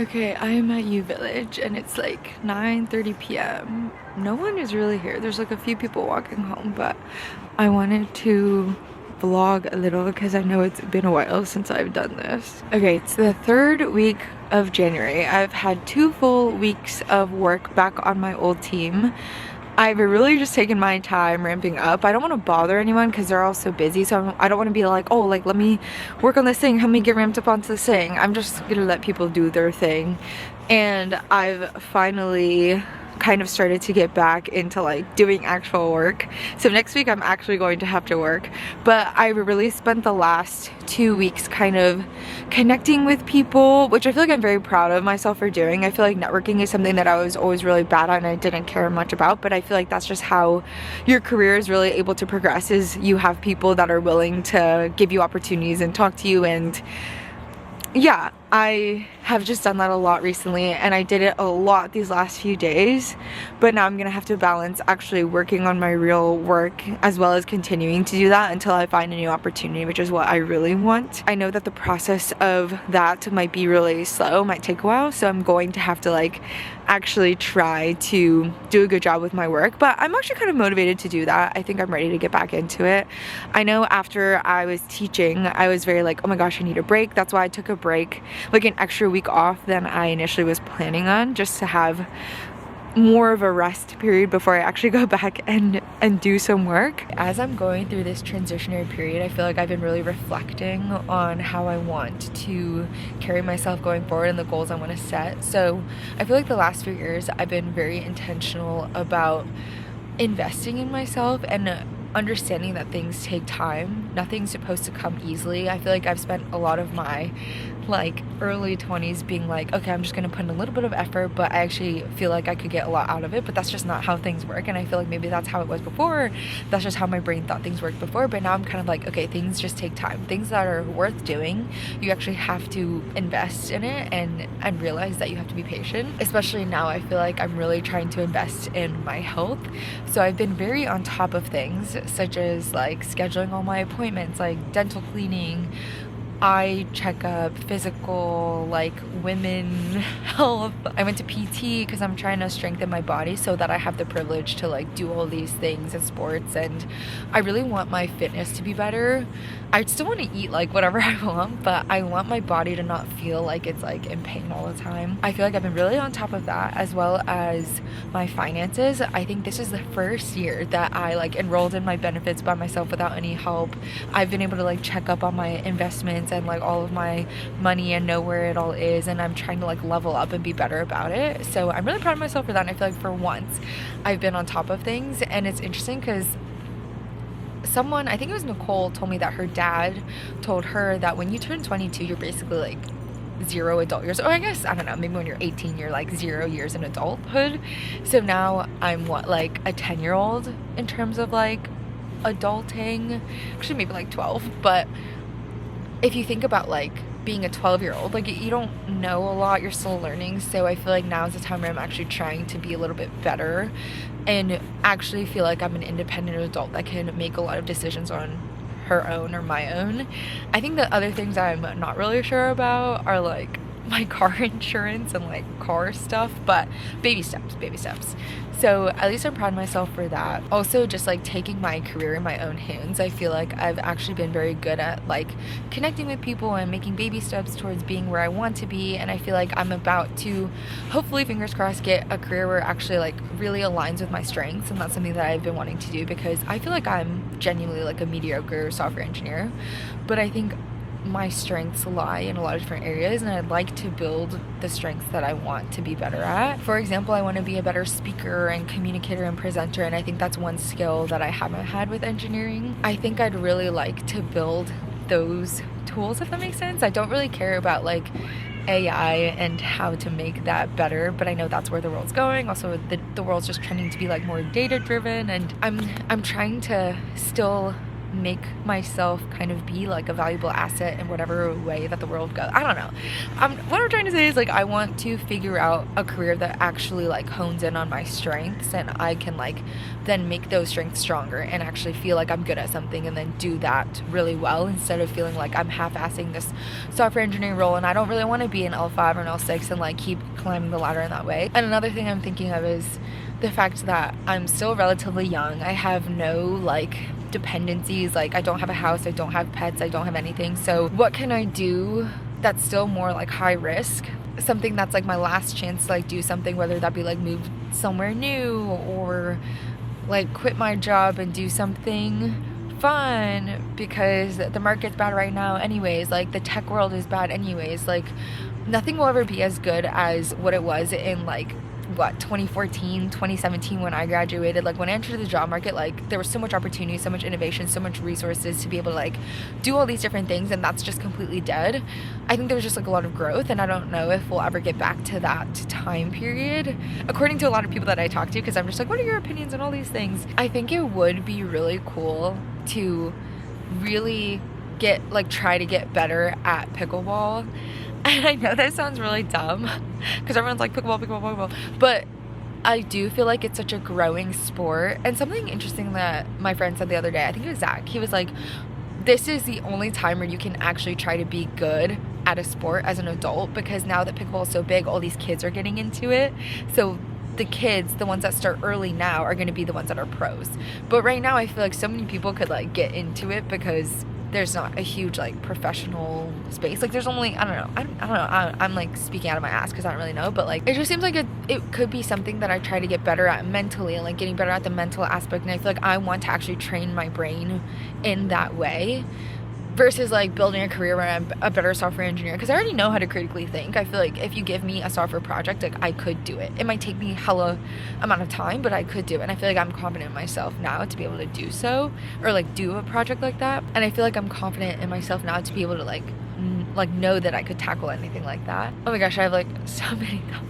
Okay, I am at U Village and it's like 9:30 p.m. No one is really here. There's like a few people walking home, but I wanted to vlog a little because I know it's been a while since I've done this. Okay, it's the third week of January. I've had 2 full weeks of work back on my old team. I've really just taken my time ramping up. I don't want to bother anyone because they're all so busy, so I don't want to be like, oh, like, let me work on this thing, help me get ramped up onto this thing. I'm just gonna let people do their thing. And I've finally kind of started to get back into like doing actual work. So next week I'm actually going to have to work, but I really spent the last 2 weeks kind of connecting with people, which I feel like I'm very proud of myself for doing. I feel like networking is something that I was always really bad at and I didn't care much about, but I feel like that's just how your career is really able to progress, is you have people that are willing to give you opportunities and talk to you. And yeah, I have just done that a lot recently, and I did it a lot these last few days, but now I'm gonna have to balance actually working on my real work as well as continuing to do that until I find a new opportunity, which is what I really want. I know that the process of that might be really slow, might take a while, so I'm going to have to like actually try to do a good job with my work, but I'm actually kind of motivated to do that. I think I'm ready to get back into it. I know after I was teaching, I was very like, oh my gosh, I need a break. That's why I took a break, like an extra week off than I initially was planning on, just to have more of a rest period before I actually go back and do some work. As I'm going through this transitionary period, I feel like I've been really reflecting on how I want to carry myself going forward and the goals I want to set. So I feel like the last few years I've been very intentional about investing in myself and understanding that things take time. Nothing's supposed to come easily. I feel like I've spent a lot of my like early 20s being like, okay, I'm just gonna put in a little bit of effort, but I actually feel like I could get a lot out of it, but that's just not how things work. And I feel like maybe that's how it was before. That's just how my brain thought things worked before, but now I'm kind of like, okay, things just take time. Things that are worth doing, you actually have to invest in it and realize that you have to be patient. Especially now, I feel like I'm really trying to invest in my health. So I've been very on top of things, such as like scheduling all my appointments, like dental cleaning, eye checkup, physical, like women health. I went to PT because I'm trying to strengthen my body so that I have the privilege to like do all these things in sports, and I really want my fitness to be better. I still want to eat like whatever I want, but I want my body to not feel like it's like in pain all the time. I feel like I've been really on top of that, as well as my finances. I think this is the first year that I like enrolled in my benefits by myself without any help. I've been able to like check up on my investments and like all of my money and know where it all is, and I'm trying to like level up and be better about it. So I'm really proud of myself for that, and I feel like for once I've been on top of things. And it's interesting because someone, I think it was Nicole, told me that her dad told her that when you turn 22, you're basically like 0 adult years. Or I guess, I don't know, maybe when you're 18, you're like 0 years in adulthood. So now I'm what, like a 10-year-old in terms of like adulting. Actually, maybe like 12. But if you think about like being a 12-year-old, like you don't know a lot, you're still learning. So I feel like now is the time where I'm actually trying to be a little bit better and actually feel like I'm an independent adult that can make a lot of decisions on her own or my own. I think the other things I'm not really sure about are like my car insurance and like car stuff, but baby steps. So at least I'm proud of myself for that. Also, just like taking my career in my own hands, I feel like I've actually been very good at like connecting with people and making baby steps towards being where I want to be. And I feel like I'm about to, hopefully, fingers crossed, get a career where it actually like really aligns with my strengths. And that's something that I've been wanting to do, because I feel like I'm genuinely like a mediocre software engineer, but I think my strengths lie in a lot of different areas, and I'd like to build the strengths that I want to be better at. For example, I want to be a better speaker and communicator and presenter, and I think that's one skill that I haven't had with engineering. I think I'd really like to build those tools, if that makes sense. I don't really care about like AI and how to make that better, but I know that's where the world's going. Also, the world's just trending to be like more data driven, and I'm trying to still make myself kind of be like a valuable asset in whatever way that the world goes. I don't know. What I'm trying to say is like I want to figure out a career that actually like hones in on my strengths, and I can like then make those strengths stronger and actually feel like I'm good at something and then do that really well, instead of feeling like I'm half-assing this software engineering role and I don't really want to be an L5 or an L6 and like keep climbing the ladder in that way. And another thing I'm thinking of is the fact that I'm still relatively young. I have no like dependencies, like I don't have a house, I don't have pets, I don't have anything. So what can I do that's still more like high risk, something that's like my last chance to like do something, whether that be like move somewhere new or like quit my job and do something fun, because the market's bad right now anyways, like the tech world is bad anyways, like nothing will ever be as good as what it was in like 2014, 2017 when I graduated. Like when I entered the job market, like there was so much opportunity, so much innovation, so much resources to be able to like do all these different things, and that's just completely dead. I think there's just like a lot of growth, and I don't know if we'll ever get back to that time period, according to a lot of people that I talk to, because I'm just like, what are your opinions on all these things? I think it would be really cool to really try to get better at pickleball. And I know that sounds really dumb because everyone's like pickleball, pickleball, pickleball, but I do feel like it's such a growing sport. And something interesting that my friend said the other day, I think it was Zach, he was like, this is the only time where you can actually try to be good at a sport as an adult, because now that pickleball is so big, all these kids are getting into it. So the kids, the ones that start early now, are going to be the ones that are pros. But right now I feel like so many people could like get into it because there's not a huge like professional space. Like there's only, I don't know, I'm like speaking out of my ass because I don't really know, but like it just seems like it could be something that I try to get better at mentally, and like getting better at the mental aspect. And I feel like I want to actually train my brain in that way, versus like building a career where I'm a better software engineer, because I already know how to critically think. I feel like if you give me a software project, like I could do it. It might take me hella amount of time, but I could do it. And I feel like I'm confident in myself now to be able to do so, or like do a project like that. And I feel like I'm confident in myself now to be able to like know that I could tackle anything like that. Oh my gosh, I have like so many thoughts.